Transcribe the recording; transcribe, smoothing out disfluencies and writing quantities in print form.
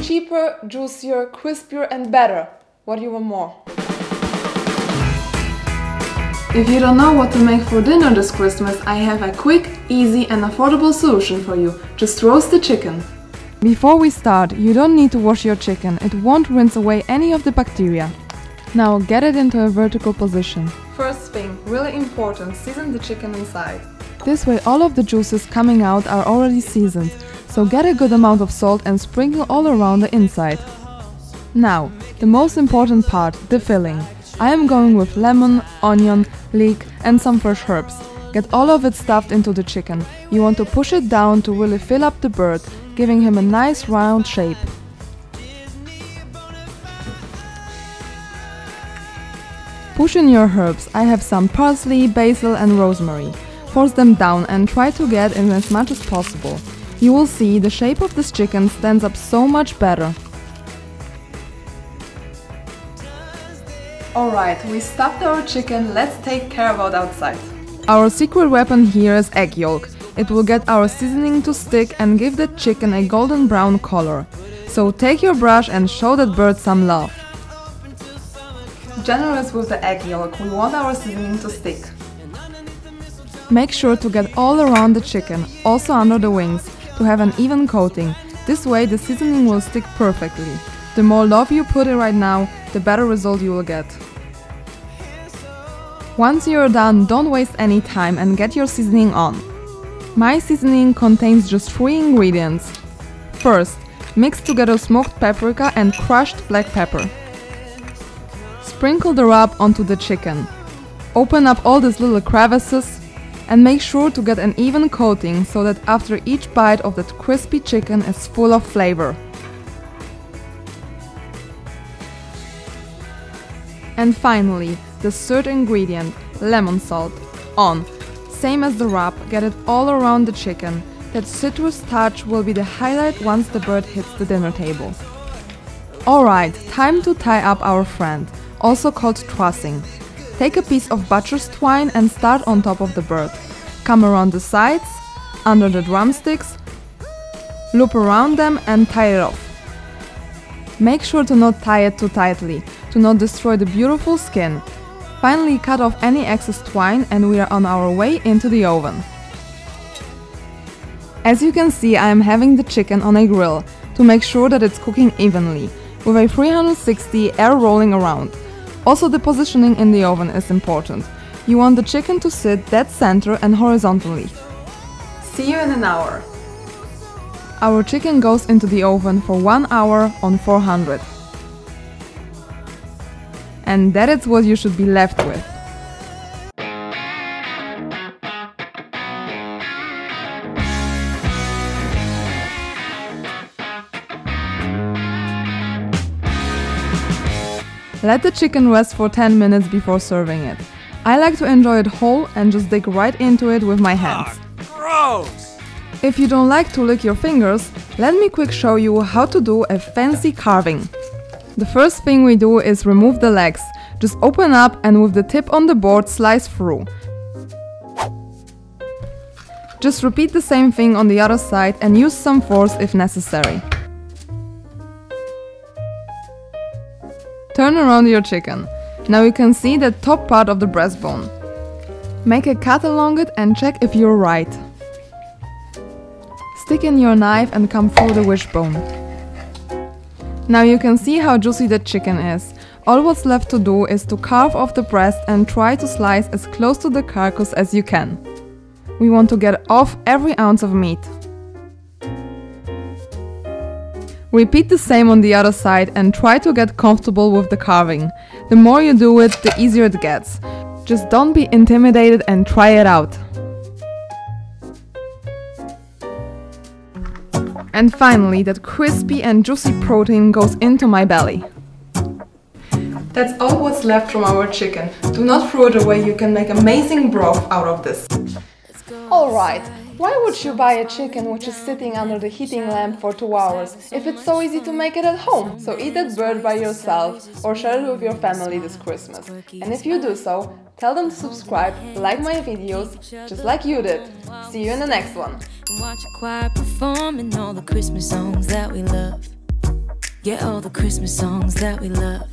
Cheaper, juicier, crispier and better. What do you want more? If you don't know what to make for dinner this Christmas, I have a quick, easy and affordable solution for you. Just roast the chicken. Before we start, you don't need to wash your chicken. It won't rinse away any of the bacteria. Now get it into a vertical position. First thing, really important, season the chicken inside. This way all of the juices coming out are already seasoned, so get a good amount of salt and sprinkle all around the inside. Now, the most important part, the filling. I am going with lemon, onion, leek and some fresh herbs. Get all of it stuffed into the chicken. You want to push it down to really fill up the bird, giving him a nice round shape. Push in your herbs. I have some parsley, basil and rosemary. Force them down and try to get in as much as possible. You will see the shape of this chicken stands up so much better. Alright, we stuffed our chicken, let's take care about outside. Our secret weapon here is egg yolk. It will get our seasoning to stick and give the chicken a golden brown color. So take your brush and show that bird some love. Generous with the egg yolk, we want our seasoning to stick. Make sure to get all around the chicken, also under the wings, to have an even coating. This way the seasoning will stick perfectly. The more love you put in right now, the better result you will get. Once you're done, don't waste any time and get your seasoning on. My seasoning contains just 3 ingredients. First, mix together smoked paprika and crushed black pepper. Sprinkle the rub onto the chicken. Open up all these little crevices and make sure to get an even coating so that after each bite of that crispy chicken is full of flavor. And finally, the third ingredient, lemon salt, on. Same as the rub, get it all around the chicken. That citrus touch will be the highlight once the bird hits the dinner table. Alright, time to tie up our friend, also called trussing. Take a piece of butcher's twine and start on top of the bird. Come around the sides, under the drumsticks, loop around them and tie it off. Make sure to not tie it too tightly, to not destroy the beautiful skin. Finally cut off any excess twine and we are on our way into the oven. As you can see, I am having the chicken on a grill to make sure that it's cooking evenly, with a 360 air rolling around. Also the positioning in the oven is important. You want the chicken to sit dead center and horizontally. See you in an hour. Our chicken goes into the oven for 1 hour on 400. And that is what you should be left with. Let the chicken rest for 10 minutes before serving it. I like to enjoy it whole and just dig right into it with my hands. Gross! If you don't like to lick your fingers, let me quick show you how to do a fancy carving. The first thing we do is remove the legs. Just open up and with the tip on the board slice through. Just repeat the same thing on the other side and use some force if necessary. Turn around your chicken. Now you can see the top part of the breastbone. Make a cut along it and check if you're right. Stick in your knife and come through the wishbone. Now you can see how juicy the chicken is. All what's left to do is to carve off the breast and try to slice as close to the carcass as you can. We want to get off every ounce of meat. Repeat the same on the other side and try to get comfortable with the carving. The more you do it, the easier it gets. Just don't be intimidated and try it out. And finally, that crispy and juicy protein goes into my belly. That's all what's left from our chicken. Do not throw it away, you can make amazing broth out of this. Alright, Why would you buy a chicken which is sitting under the heating lamp for 2 hours if it's so easy to make it at home? So eat that bird by yourself or share it with your family this Christmas. And if you do so, tell them to subscribe, like my videos, just like you did. See you in the next one. Watch a choir performing all the Christmas songs that we love. Yeah, all the Christmas songs that we love.